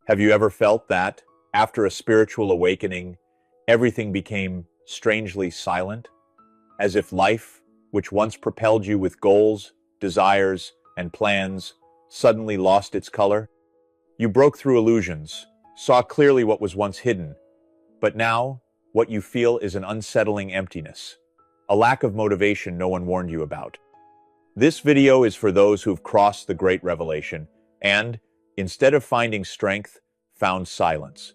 Have you ever felt that, after a spiritual awakening, everything became strangely silent? As if life, which once propelled you with goals, desires, and plans, suddenly lost its color? You broke through illusions, saw clearly what was once hidden, but now, what you feel is an unsettling emptiness, a lack of motivation no one warned you about. This video is for those who've crossed the great revelation and, instead of finding strength, found silence.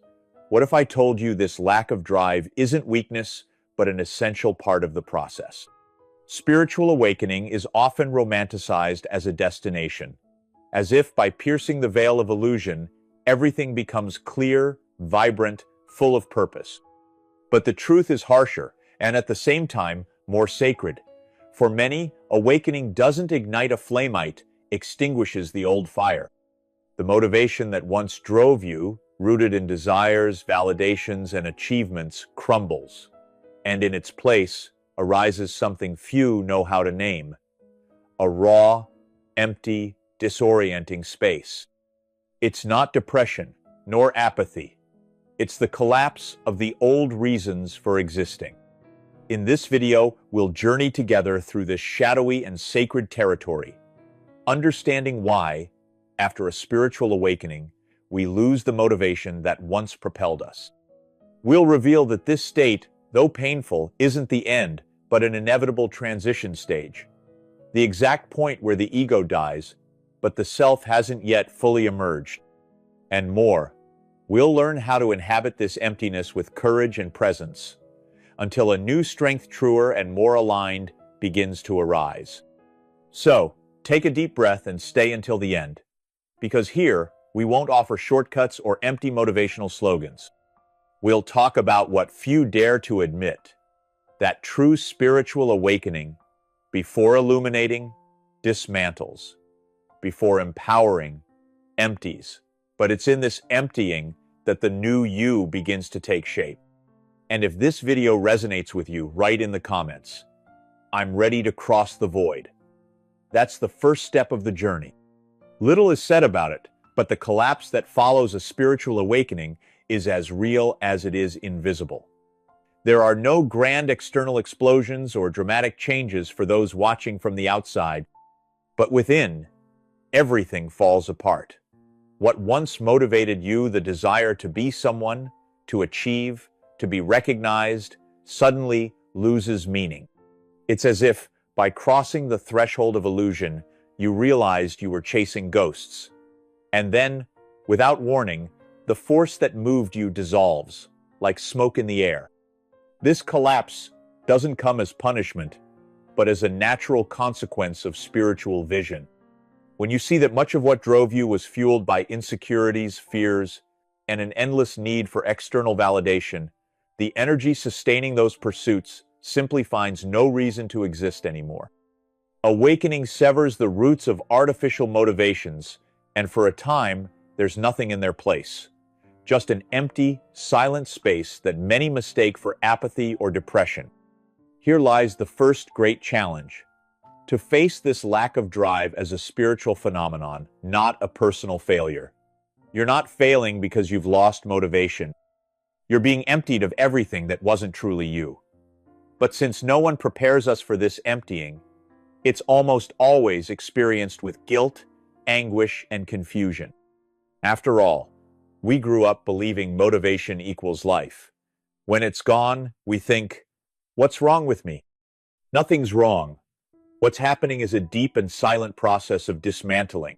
What if I told you this lack of drive isn't weakness, but an essential part of the process? Spiritual awakening is often romanticized as a destination, as if by piercing the veil of illusion, everything becomes clear, vibrant, full of purpose. But the truth is harsher, and at the same time, more sacred. For many, awakening doesn't ignite a flame, it extinguishes the old fire. The motivation that once drove you, rooted in desires, validations, and achievements, crumbles. And in its place arises something few know how to name: a raw, empty, disorienting space. It's not depression, nor apathy. It's the collapse of the old reasons for existing. In this video, we'll journey together through this shadowy and sacred territory, understanding why, after a spiritual awakening, we lose the motivation that once propelled us. We'll reveal that this state, though painful, isn't the end, but an inevitable transition stage. The exact point where the ego dies, but the self hasn't yet fully emerged. And more, we'll learn how to inhabit this emptiness with courage and presence, until a new strength, truer and more aligned, begins to arise. So, take a deep breath and stay until the end, because here, we won't offer shortcuts or empty motivational slogans. We'll talk about what few dare to admit, that true spiritual awakening, before illuminating, dismantles, before empowering, empties. But it's in this emptying that the new you begins to take shape. And if this video resonates with you, write in the comments, "I'm ready to cross the void." That's the first step of the journey. Little is said about it, but the collapse that follows a spiritual awakening is as real as it is invisible. There are no grand external explosions or dramatic changes for those watching from the outside, but within, everything falls apart. What once motivated you, the desire to be someone, to achieve, to be recognized, suddenly loses meaning. It's as if, by crossing the threshold of illusion, you realized you were chasing ghosts. And then, without warning, the force that moved you dissolves, like smoke in the air. This collapse doesn't come as punishment, but as a natural consequence of spiritual vision. When you see that much of what drove you was fueled by insecurities, fears, and an endless need for external validation, the energy sustaining those pursuits simply finds no reason to exist anymore. Awakening severs the roots of artificial motivations, and for a time, there's nothing in their place. Just an empty, silent space that many mistake for apathy or depression. Here lies the first great challenge: to face this lack of drive as a spiritual phenomenon, not a personal failure. You're not failing because you've lost motivation. You're being emptied of everything that wasn't truly you. But since no one prepares us for this emptying, it's almost always experienced with guilt, anguish, and confusion. After all, we grew up believing motivation equals life. When it's gone, we think, "What's wrong with me?" Nothing's wrong. What's happening is a deep and silent process of dismantling.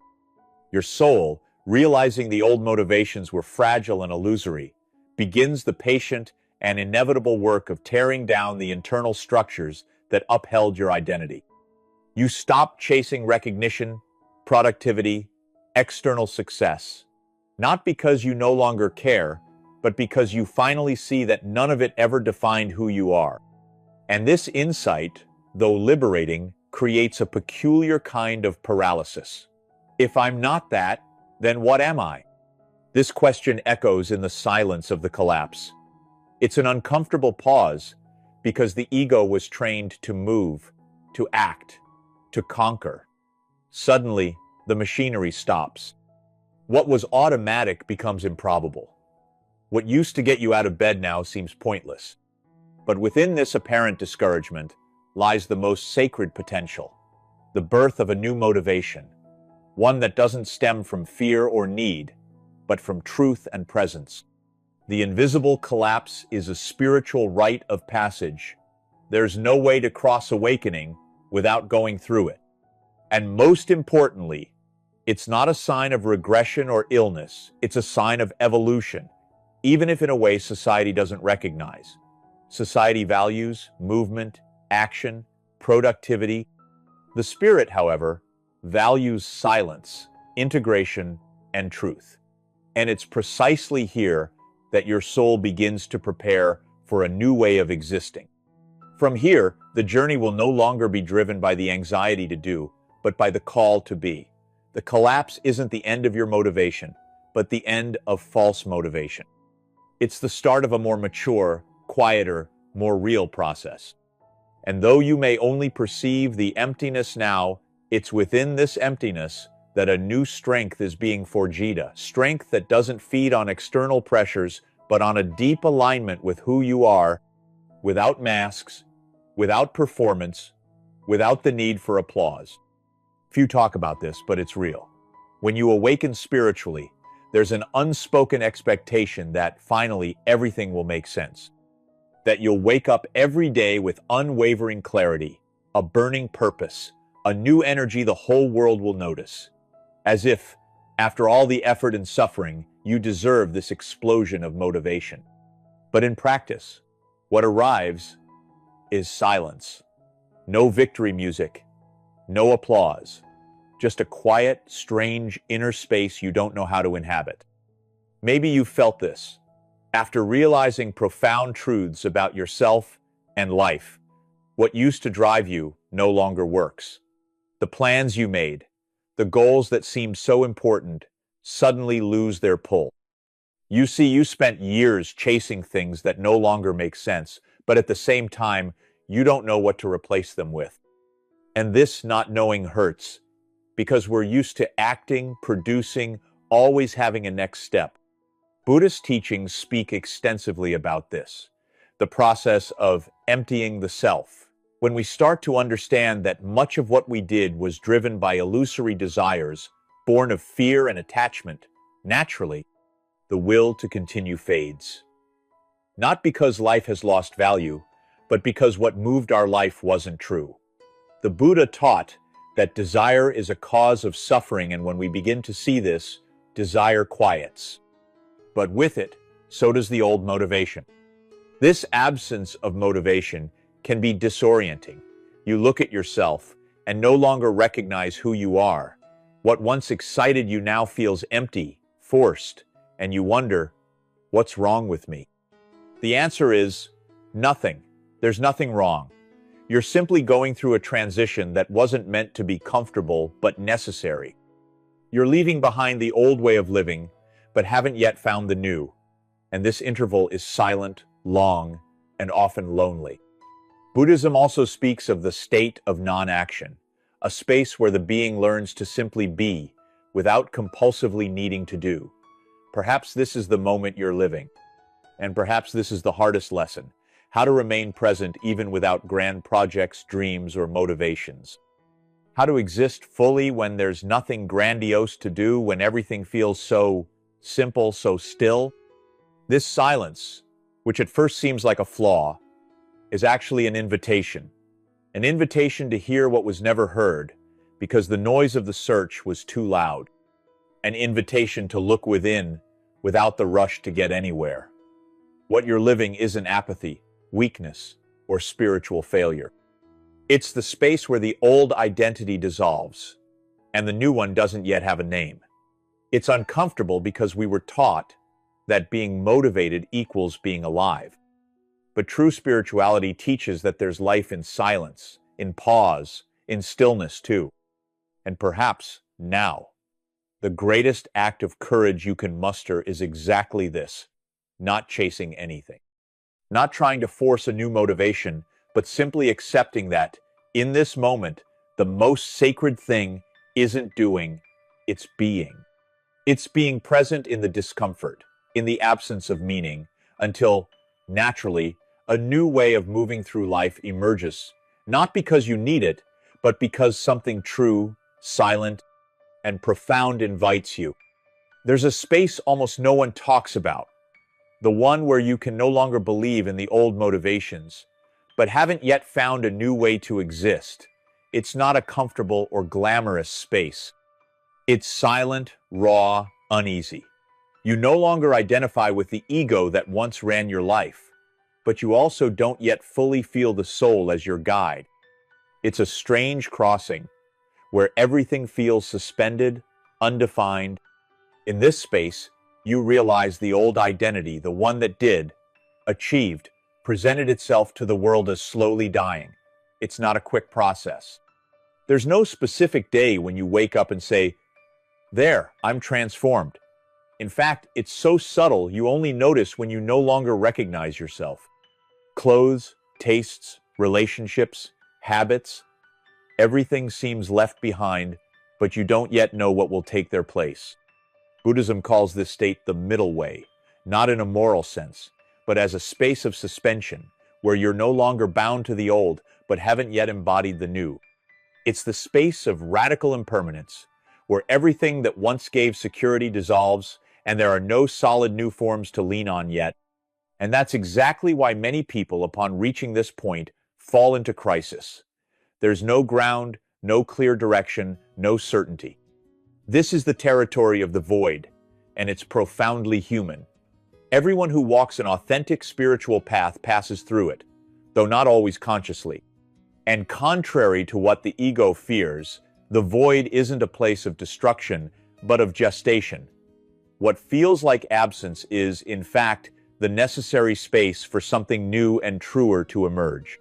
Your soul, realizing the old motivations were fragile and illusory, begins the patient and inevitable work of tearing down the internal structures that upheld your identity. You stop chasing recognition, productivity, external success, not because you no longer care, but because you finally see that none of it ever defined who you are. And this insight, though liberating, creates a peculiar kind of paralysis. If I'm not that, then what am I? This question echoes in the silence of the collapse. It's an uncomfortable pause because the ego was trained to move, to act, to conquer. Suddenly, the machinery stops. What was automatic becomes improbable. What used to get you out of bed now seems pointless. But within this apparent discouragement lies the most sacred potential, the birth of a new motivation, one that doesn't stem from fear or need, but from truth and presence. The invisible collapse is a spiritual rite of passage. There's no way to cross awakening without going through it. And most importantly, it's not a sign of regression or illness, it's a sign of evolution, even if in a way society doesn't recognize. Society values movement, action, productivity. The spirit, however, values silence, integration, and truth. And it's precisely here that your soul begins to prepare for a new way of existing. From here, the journey will no longer be driven by the anxiety to do, but by the call to be. The collapse isn't the end of your motivation, but the end of false motivation. It's the start of a more mature, quieter, more real process. And though you may only perceive the emptiness now, it's within this emptiness that a new strength is being forged, strength that doesn't feed on external pressures, but on a deep alignment with who you are, without masks, without performance, without the need for applause. Few talk about this, but it's real. When you awaken spiritually, there's an unspoken expectation that finally everything will make sense. That you'll wake up every day with unwavering clarity, a burning purpose, a new energy the whole world will notice. As if, after all the effort and suffering, you deserve this explosion of motivation. But in practice, what arrives is silence. No victory music, no applause, just a quiet, strange inner space you don't know how to inhabit. Maybe you've felt this. After realizing profound truths about yourself and life, what used to drive you no longer works. The plans you made, the goals that seemed so important, suddenly lose their pull. You see, you spent years chasing things that no longer make sense, but at the same time, you don't know what to replace them with. And this not knowing hurts, because we're used to acting, producing, always having a next step. Buddhist teachings speak extensively about this, the process of emptying the self. When we start to understand that much of what we did was driven by illusory desires, born of fear and attachment, naturally, the will to continue fades. Not because life has lost value, but because what moved our life wasn't true. The Buddha taught that desire is a cause of suffering, and when we begin to see this, desire quiets. But with it, so does the old motivation. This absence of motivation can be disorienting. You look at yourself and no longer recognize who you are. What once excited you now feels empty, forced, and you wonder, what's wrong with me? The answer is nothing. There's nothing wrong. You're simply going through a transition that wasn't meant to be comfortable but necessary. You're leaving behind the old way of living, but haven't yet found the new. And this interval is silent, long, and often lonely. Buddhism also speaks of the state of non-action, a space where the being learns to simply be, without compulsively needing to do. Perhaps this is the moment you're living. And perhaps this is the hardest lesson, how to remain present even without grand projects, dreams, or motivations. How to exist fully when there's nothing grandiose to do, when everything feels so simple, so still. This silence, which at first seems like a flaw, is actually an invitation to hear what was never heard because the noise of the search was too loud, an invitation to look within without the rush to get anywhere. What you're living isn't apathy, weakness, or spiritual failure. It's the space where the old identity dissolves, and the new one doesn't yet have a name. It's uncomfortable because we were taught that being motivated equals being alive. But true spirituality teaches that there's life in silence, in pause, in stillness too. And perhaps now, the greatest act of courage you can muster is exactly this, not chasing anything. Not trying to force a new motivation, but simply accepting that, in this moment, the most sacred thing isn't doing, it's being. It's being present in the discomfort, in the absence of meaning, until, naturally, a new way of moving through life emerges, not because you need it, but because something true, silent, and profound invites you. There's a space almost no one talks about, the one where you can no longer believe in the old motivations, but haven't yet found a new way to exist. It's not a comfortable or glamorous space. It's silent, raw, uneasy. You no longer identify with the ego that once ran your life, but you also don't yet fully feel the soul as your guide. It's a strange crossing where everything feels suspended, undefined. In this space, you realize the old identity, the one that did, achieved, presented itself to the world as slowly dying. It's not a quick process. There's no specific day when you wake up and say, "There, I'm transformed." In fact, it's so subtle you only notice when you no longer recognize yourself. Clothes, tastes, relationships, habits, everything seems left behind, but you don't yet know what will take their place. Buddhism calls this state the middle way, not in a moral sense, but as a space of suspension, where you're no longer bound to the old, but haven't yet embodied the new. It's the space of radical impermanence, where everything that once gave security dissolves, and there are no solid new forms to lean on yet. And that's exactly why many people, upon reaching this point, fall into crisis. There's no ground, no clear direction, no certainty. This is the territory of the void, and it's profoundly human. Everyone who walks an authentic spiritual path passes through it, though not always consciously. And contrary to what the ego fears, the void isn't a place of destruction, but of gestation. What feels like absence is, in fact, the necessary space for something new and truer to emerge.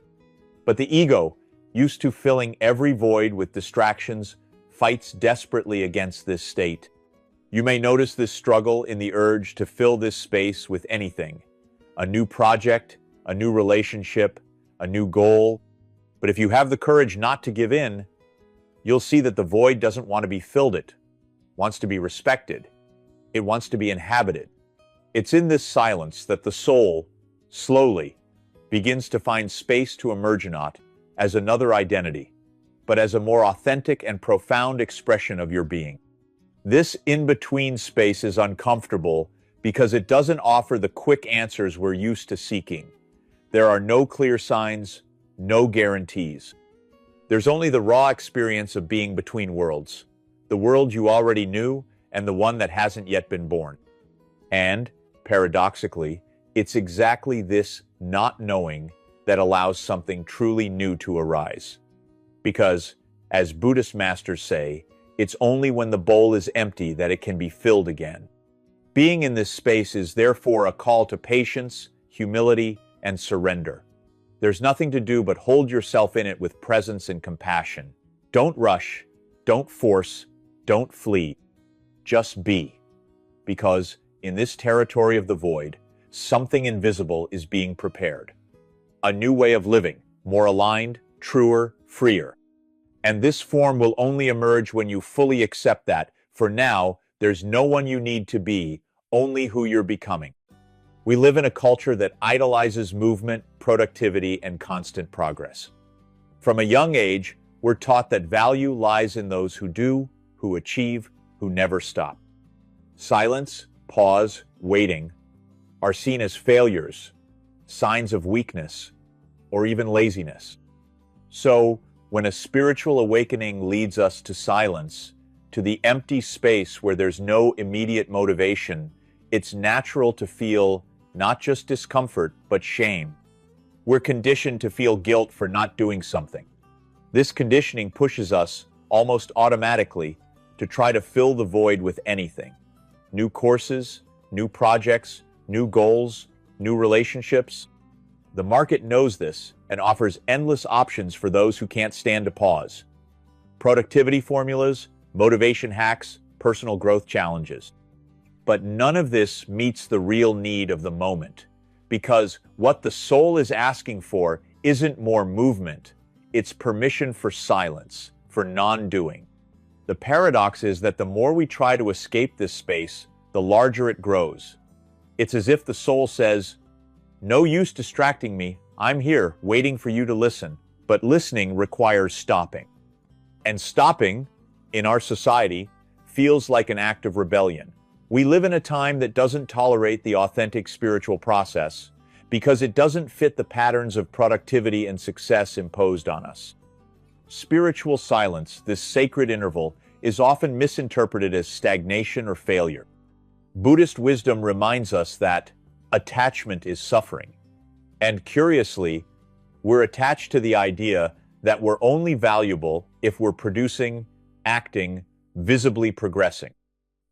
But the ego, used to filling every void with distractions, fights desperately against this state. You may notice this struggle in the urge to fill this space with anything: a new project, a new relationship, a new goal. But if you have the courage not to give in, you'll see that the void doesn't want to be filled. It wants to be respected. It wants to be inhabited. It's in this silence that the soul, slowly, begins to find space to emerge not as another identity, but as a more authentic and profound expression of your being. This in-between space is uncomfortable because it doesn't offer the quick answers we're used to seeking. There are no clear signs, no guarantees. There's only the raw experience of being between worlds, the world you already knew and the one that hasn't yet been born. And, paradoxically, it's exactly this not knowing that allows something truly new to arise. Because, as Buddhist masters say, it's only when the bowl is empty that it can be filled again. Being in this space is therefore a call to patience, humility, and surrender. There's nothing to do but hold yourself in it with presence and compassion. Don't rush, don't force, don't flee. Just be. Because, in this territory of the void, something invisible is being prepared. A new way of living, more aligned, truer, freer. And this form will only emerge when you fully accept that, for now, there's no one you need to be, only who you're becoming. We live in a culture that idolizes movement, productivity, and constant progress. From a young age, we're taught that value lies in those who do, who achieve, who never stop. Silence, pause, waiting are seen as failures, signs of weakness, or even laziness. So, when a spiritual awakening leads us to silence, to the empty space where there's no immediate motivation, it's natural to feel not just discomfort, but shame. We're conditioned to feel guilt for not doing something. This conditioning pushes us, almost automatically, to try to fill the void with anything. New courses, new projects, new goals, new relationships. The market knows this and offers endless options for those who can't stand to pause. Productivity formulas, motivation hacks, personal growth challenges. But none of this meets the real need of the moment, because what the soul is asking for isn't more movement, it's permission for silence, for non-doing. The paradox is that the more we try to escape this space, the larger it grows. It's as if the soul says, "No use distracting me. I'm here, waiting for you to listen." But listening requires stopping. And stopping, in our society, feels like an act of rebellion. We live in a time that doesn't tolerate the authentic spiritual process because it doesn't fit the patterns of productivity and success imposed on us. Spiritual silence, this sacred interval, is often misinterpreted as stagnation or failure. Buddhist wisdom reminds us that attachment is suffering. And curiously, we're attached to the idea that we're only valuable if we're producing, acting, visibly progressing.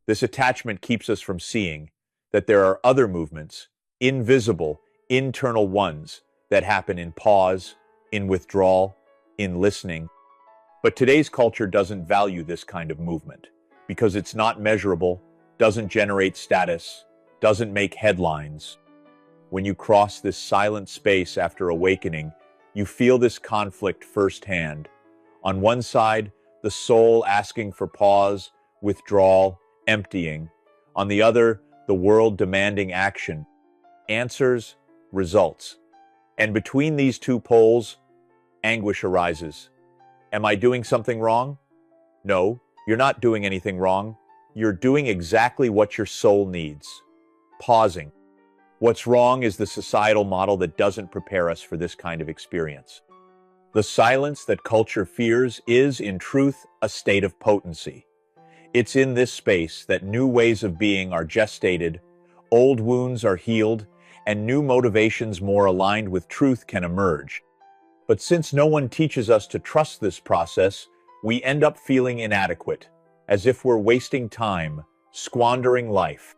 This attachment keeps us from seeing that there are other movements, invisible, internal ones, that happen in pause, in withdrawal, in listening. But today's culture doesn't value this kind of movement because it's not measurable, doesn't generate status, doesn't make headlines. When you cross this silent space after awakening, you feel this conflict firsthand. On one side, the soul asking for pause, withdrawal, emptying. On the other, the world demanding action. Answers, results. And between these two poles, anguish arises. Am I doing something wrong? No, you're not doing anything wrong. You're doing exactly what your soul needs. Pausing. What's wrong is the societal model that doesn't prepare us for this kind of experience. The silence that culture fears is, in truth, a state of potency. It's in this space that new ways of being are gestated, old wounds are healed, and new motivations more aligned with truth can emerge. But since no one teaches us to trust this process, we end up feeling inadequate, as if we're wasting time, squandering life.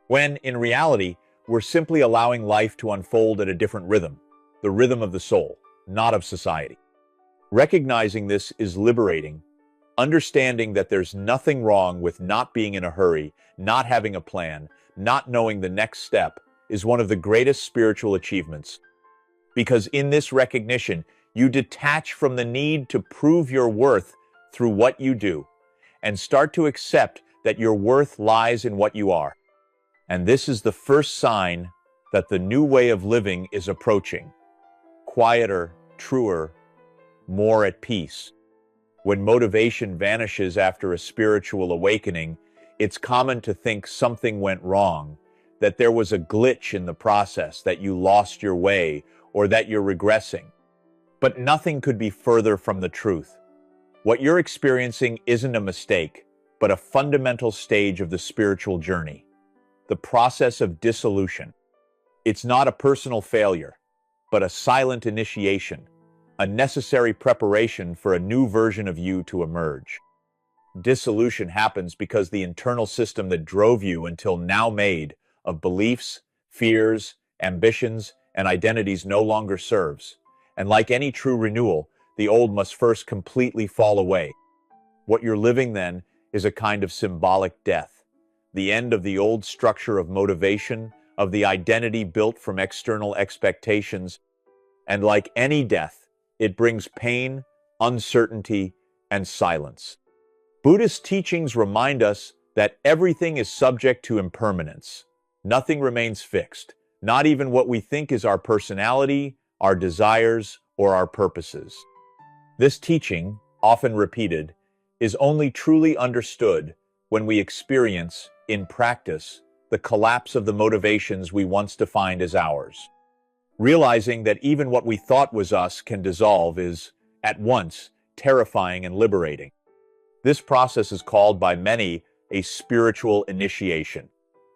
When, in reality, we're simply allowing life to unfold at a different rhythm, the rhythm of the soul, not of society. Recognizing this is liberating. Understanding that there's nothing wrong with not being in a hurry, not having a plan, not knowing the next step is one of the greatest spiritual achievements. Because in this recognition, you detach from the need to prove your worth through what you do and start to accept that your worth lies in what you are. And this is the first sign that the new way of living is approaching. Quieter, truer, more at peace. When motivation vanishes after a spiritual awakening, it's common to think something went wrong, that there was a glitch in the process, that you lost your way, or that you're regressing. But nothing could be further from the truth. What you're experiencing isn't a mistake, but a fundamental stage of the spiritual journey. The process of dissolution. It's not a personal failure, but a silent initiation, a necessary preparation for a new version of you to emerge. Dissolution happens because the internal system that drove you until now made of beliefs, fears, ambitions, and identities no longer serves. And like any true renewal, the old must first completely fall away. What you're living then is a kind of symbolic death. The end of the old structure of motivation, of the identity built from external expectations. And like any death, it brings pain, uncertainty, and silence. Buddhist teachings remind us that everything is subject to impermanence. Nothing remains fixed, not even what we think is our personality, our desires, or our purposes. This teaching, often repeated, is only truly understood when we experience, in practice, the collapse of the motivations we once defined as ours. Realizing that even what we thought was us can dissolve is, at once, terrifying and liberating. This process is called by many a spiritual initiation,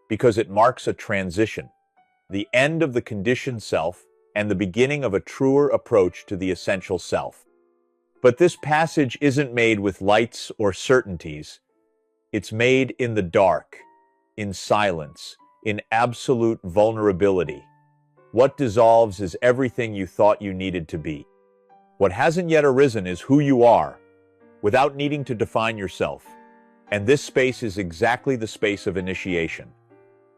because it marks a transition, the end of the conditioned self and the beginning of a truer approach to the essential self. But this passage isn't made with lights or certainties. It's made in the dark, in silence, in absolute vulnerability. What dissolves is everything you thought you needed to be. What hasn't yet arisen is who you are, without needing to define yourself. And this space is exactly the space of initiation,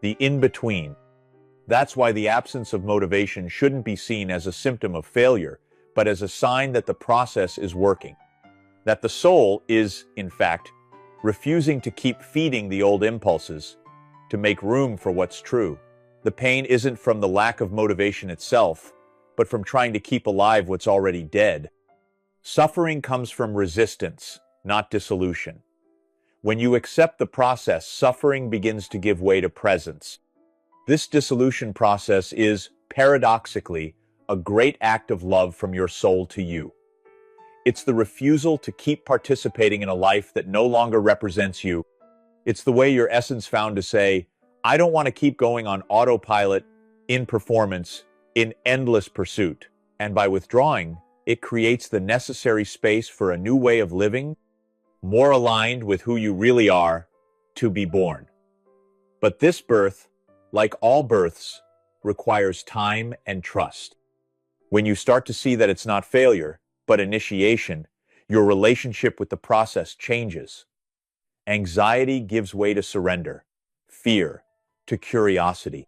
the in-between. That's why the absence of motivation shouldn't be seen as a symptom of failure, but as a sign that the process is working. That the soul is, in fact, refusing to keep feeding the old impulses to make room for what's true. The pain isn't from the lack of motivation itself, but from trying to keep alive what's already dead. Suffering comes from resistance, not dissolution. When you accept the process, suffering begins to give way to presence. This dissolution process is, paradoxically, a great act of love from your soul to you. It's the refusal to keep participating in a life that no longer represents you. It's the way your essence found to say, I don't want to keep going on autopilot, in performance, in endless pursuit. And by withdrawing, it creates the necessary space for a new way of living, more aligned with who you really are, to be born. But this birth, like all births, requires time and trust. When you start to see that it's not failure, but initiation, your relationship with the process changes. Anxiety gives way to surrender, fear to curiosity.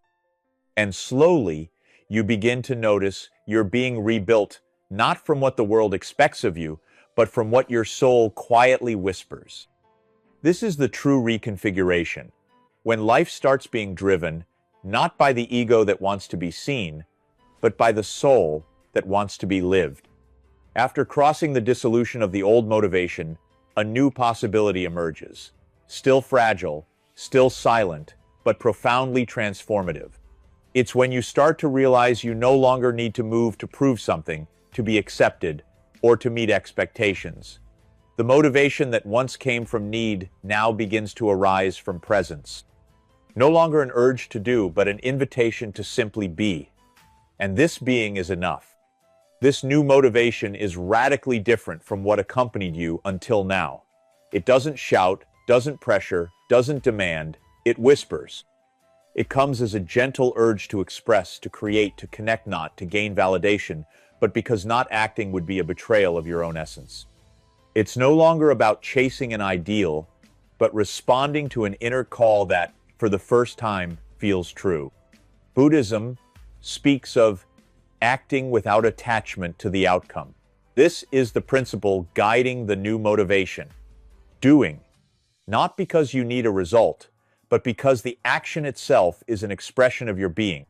And slowly, you begin to notice you're being rebuilt, not from what the world expects of you, but from what your soul quietly whispers. This is the true reconfiguration, when life starts being driven, not by the ego that wants to be seen, but by the soul that wants to be lived. After crossing the dissolution of the old motivation, a new possibility emerges. Still fragile, still silent, but profoundly transformative. It's when you start to realize you no longer need to move to prove something, to be accepted, or to meet expectations. The motivation that once came from need now begins to arise from presence. No longer an urge to do, but an invitation to simply be. And this being is enough. This new motivation is radically different from what accompanied you until now. It doesn't shout, doesn't pressure, doesn't demand, it whispers. It comes as a gentle urge to express, to create, to connect, not to gain validation, but because not acting would be a betrayal of your own essence. It's no longer about chasing an ideal, but responding to an inner call that, for the first time, feels true. Buddhism speaks of acting without attachment to the outcome. This is the principle guiding the new motivation. Doing, not because you need a result, but because the action itself is an expression of your being.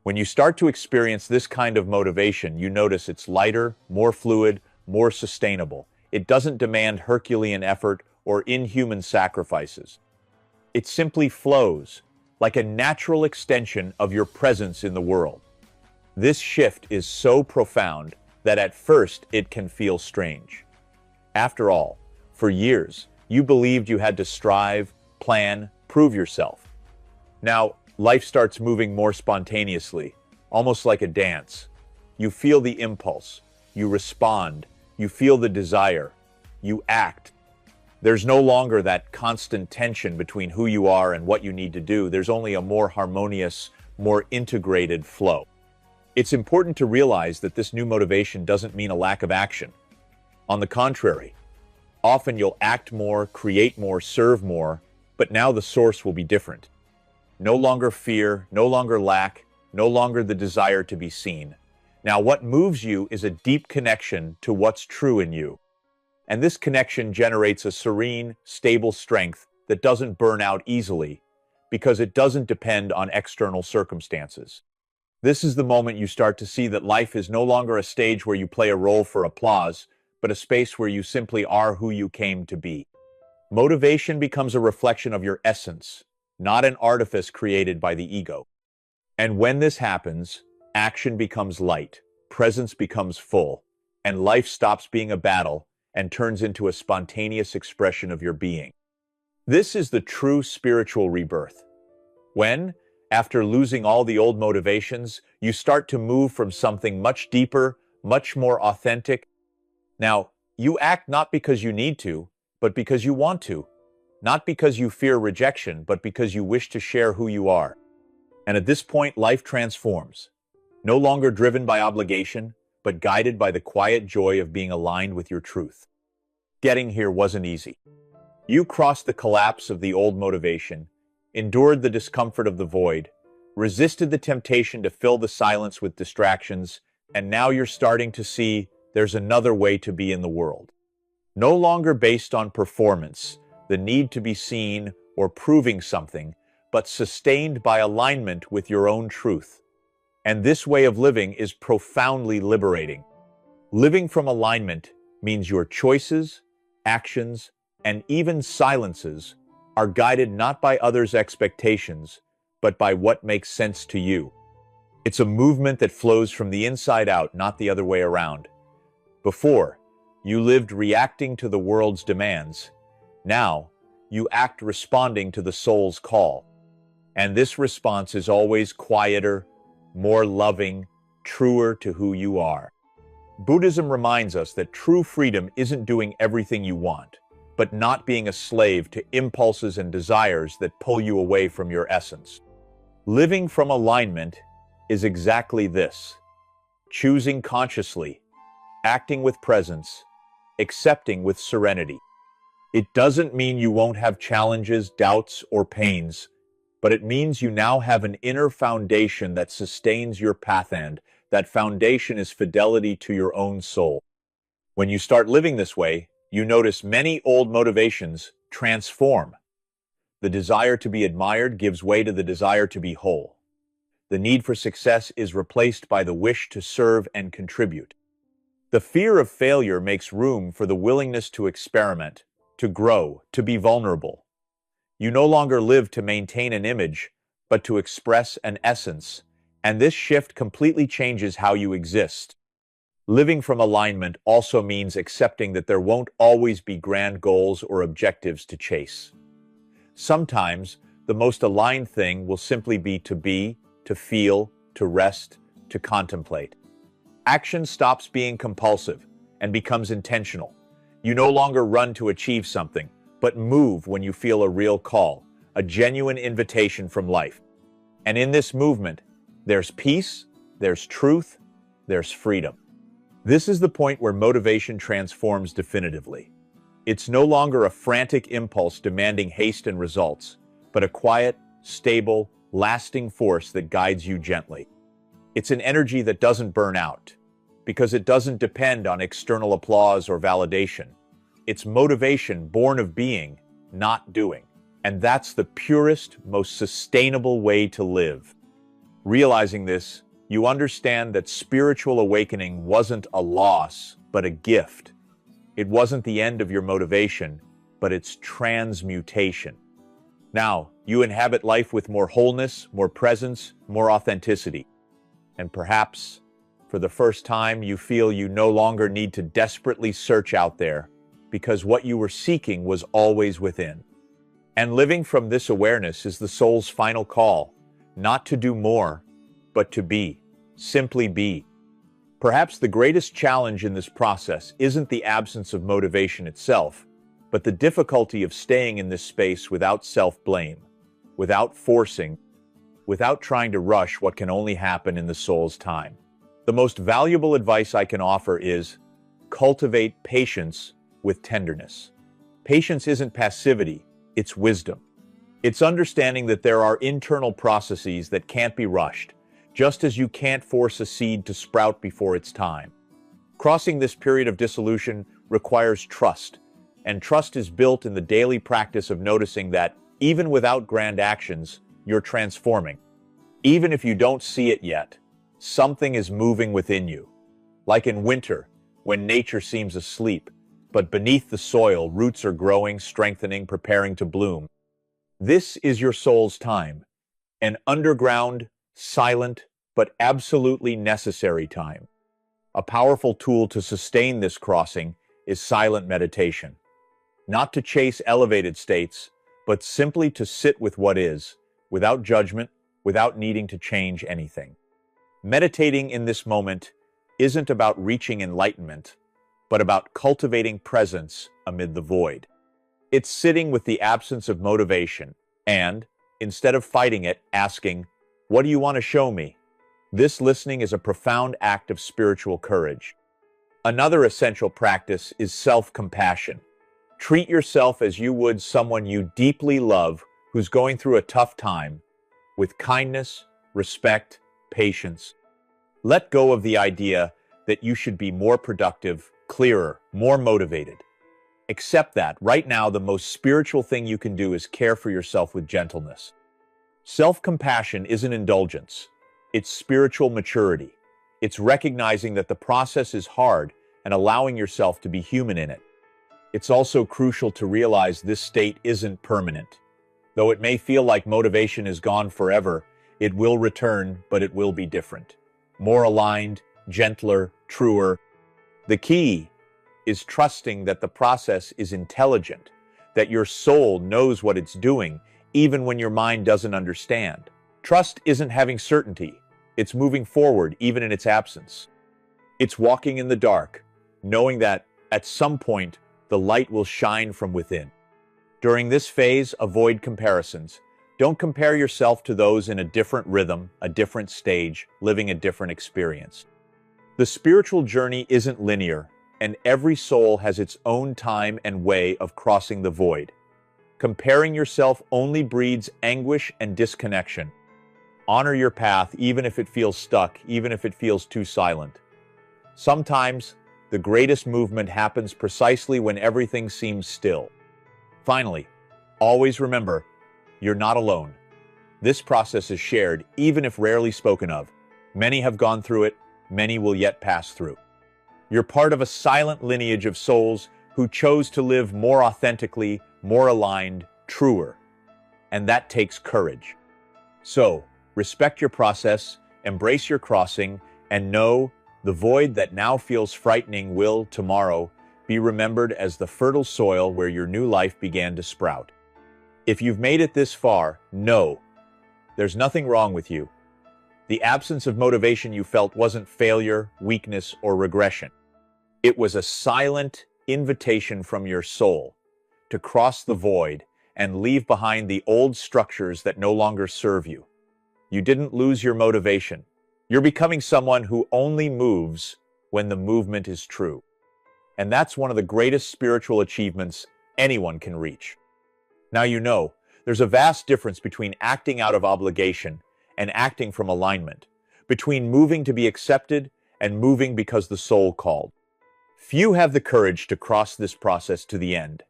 When you start to experience this kind of motivation, you notice it's lighter, more fluid, more sustainable. It doesn't demand Herculean effort or inhuman sacrifices. It simply flows, like a natural extension of your presence in the world. This shift is so profound that at first it can feel strange. After all, for years, you believed you had to strive, plan, prove yourself. Now, life starts moving more spontaneously, almost like a dance. You feel the impulse, you respond, you feel the desire, you act. There's no longer that constant tension between who you are and what you need to do. There's only a more harmonious, more integrated flow. It's important to realize that this new motivation doesn't mean a lack of action. On the contrary, often you'll act more, create more, serve more, but now the source will be different. No longer fear, no longer lack, no longer the desire to be seen. Now what moves you is a deep connection to what's true in you. And this connection generates a serene, stable strength that doesn't burn out easily because it doesn't depend on external circumstances. This is the moment you start to see that life is no longer a stage where you play a role for applause, but a space where you simply are who you came to be. Motivation becomes a reflection of your essence, not an artifice created by the ego. And when this happens, action becomes light, presence becomes full, and life stops being a battle and turns into a spontaneous expression of your being. This is the true spiritual rebirth. When, after losing all the old motivations, you start to move from something much deeper, much more authentic. Now, you act not because you need to, but because you want to. Not because you fear rejection, but because you wish to share who you are. And at this point, life transforms. No longer driven by obligation, but guided by the quiet joy of being aligned with your truth. Getting here wasn't easy. You crossed the collapse of the old motivation, endured the discomfort of the void, resisted the temptation to fill the silence with distractions, and now you're starting to see there's another way to be in the world. No longer based on performance, the need to be seen or proving something, but sustained by alignment with your own truth. And this way of living is profoundly liberating. Living from alignment means your choices, actions, and even silences are guided not by others' expectations, but by what makes sense to you. It's a movement that flows from the inside out, not the other way around. Before, you lived reacting to the world's demands. Now, you act responding to the soul's call. And this response is always quieter, more loving, truer to who you are. Buddhism reminds us that true freedom isn't doing everything you want, but not being a slave to impulses and desires that pull you away from your essence. Living from alignment is exactly this: choosing consciously, acting with presence, accepting with serenity. It doesn't mean you won't have challenges, doubts, or pains, but it means you now have an inner foundation that sustains your path, and that foundation is fidelity to your own soul. When you start living this way, you notice many old motivations transform. The desire to be admired gives way to the desire to be whole. The need for success is replaced by the wish to serve and contribute. The fear of failure makes room for the willingness to experiment, to grow, to be vulnerable. You no longer live to maintain an image, but to express an essence, and this shift completely changes how you exist. Living from alignment also means accepting that there won't always be grand goals or objectives to chase. Sometimes, the most aligned thing will simply be, to feel, to rest, to contemplate. Action stops being compulsive and becomes intentional. You no longer run to achieve something, but move when you feel a real call, a genuine invitation from life. And in this movement, there's peace, there's truth, there's freedom. This is the point where motivation transforms definitively. It's no longer a frantic impulse demanding haste and results, but a quiet, stable, lasting force that guides you gently. It's an energy that doesn't burn out, because it doesn't depend on external applause or validation. It's motivation born of being, not doing. And that's the purest, most sustainable way to live. Realizing this, you understand that spiritual awakening wasn't a loss, but a gift. It wasn't the end of your motivation, but its transmutation. Now, you inhabit life with more wholeness, more presence, more authenticity. And perhaps, for the first time, you feel you no longer need to desperately search out there, because what you were seeking was always within. And living from this awareness is the soul's final call, not to do more, but to be, simply be. Perhaps the greatest challenge in this process isn't the absence of motivation itself, but the difficulty of staying in this space without self-blame, without forcing, without trying to rush what can only happen in the soul's time. The most valuable advice I can offer is cultivate patience with tenderness. Patience isn't passivity, it's wisdom. It's understanding that there are internal processes that can't be rushed, just as you can't force a seed to sprout before its time. Crossing this period of dissolution requires trust, and trust is built in the daily practice of noticing that, even without grand actions, you're transforming. Even if you don't see it yet, something is moving within you. Like in winter, when nature seems asleep, but beneath the soil, roots are growing, strengthening, preparing to bloom. This is your soul's time, an underground, silent, but absolutely necessary time. A powerful tool to sustain this crossing is silent meditation. Not to chase elevated states, but simply to sit with what is, without judgment, without needing to change anything. Meditating in this moment isn't about reaching enlightenment, but about cultivating presence amid the void. It's sitting with the absence of motivation and, instead of fighting it, asking, "What do you want to show me?" This listening is a profound act of spiritual courage. Another essential practice is self-compassion. Treat yourself as you would someone you deeply love who's going through a tough time, with kindness, respect, patience. Let go of the idea that you should be more productive, clearer, more motivated. Accept that. Right now, the most spiritual thing you can do is care for yourself with gentleness. Self-compassion isn't indulgence. It's spiritual maturity. It's recognizing that the process is hard and allowing yourself to be human in it. It's also crucial to realize this state isn't permanent. Though it may feel like motivation is gone forever, it will return, but it will be different. More aligned, gentler, truer. The key is trusting that the process is intelligent, that your soul knows what it's doing, even when your mind doesn't understand. Trust isn't having certainty. It's moving forward, even in its absence. It's walking in the dark, knowing that, at some point, the light will shine from within. During this phase, avoid comparisons. Don't compare yourself to those in a different rhythm, a different stage, living a different experience. The spiritual journey isn't linear, and every soul has its own time and way of crossing the void. Comparing yourself only breeds anguish and disconnection. Honor your path, even if it feels stuck, even if it feels too silent. Sometimes, the greatest movement happens precisely when everything seems still. Finally, always remember, you're not alone. This process is shared, even if rarely spoken of. Many have gone through it, many will yet pass through. You're part of a silent lineage of souls who chose to live more authentically, more aligned, truer. And that takes courage. So, respect your process, embrace your crossing, and know the void that now feels frightening will, tomorrow, be remembered as the fertile soil where your new life began to sprout. If you've made it this far, know there's nothing wrong with you. The absence of motivation you felt wasn't failure, weakness, or regression. It was a silent invitation from your soul to cross the void and leave behind the old structures that no longer serve you. You didn't lose your motivation. You're becoming someone who only moves when the movement is true. And that's one of the greatest spiritual achievements anyone can reach. Now you know, there's a vast difference between acting out of obligation and acting from alignment, between moving to be accepted and moving because the soul called. Few have the courage to cross this process to the end.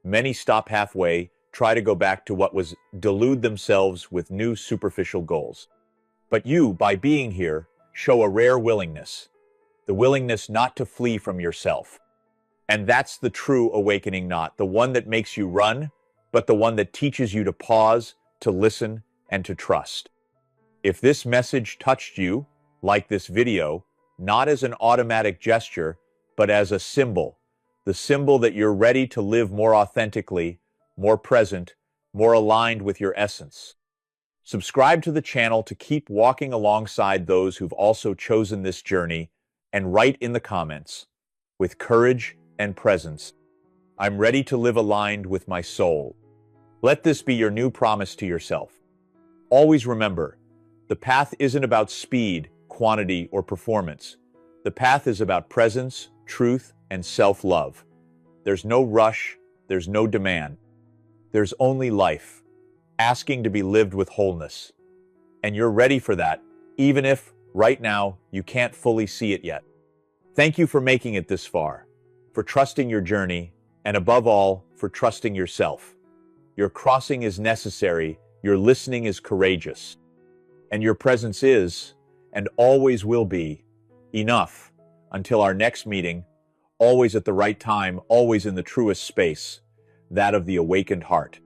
Many stop halfway, try to go back to what was, delude themselves with new superficial goals. But you, by being here, show a rare willingness, the willingness not to flee from yourself. And that's the true awakening, not the one that makes you run, but the one that teaches you to pause, to listen, and to trust. If this message touched you, like this video, not as an automatic gesture, but as a symbol, the symbol that you're ready to live more authentically, more present, more aligned with your essence. Subscribe to the channel to keep walking alongside those who've also chosen this journey, and write in the comments, with courage and presence, I'm ready to live aligned with my soul. Let this be your new promise to yourself. Always remember, the path isn't about speed, quantity, or performance. The path is about presence, truth, and self-love. There's no rush, there's no demand. There's only life, asking to be lived with wholeness. And you're ready for that, even if, right now, you can't fully see it yet. Thank you for making it this far, for trusting your journey, and above all, for trusting yourself. Your crossing is necessary, your listening is courageous, and your presence is, and always will be, enough until our next meeting, always at the right time, always in the truest space, that of the awakened heart.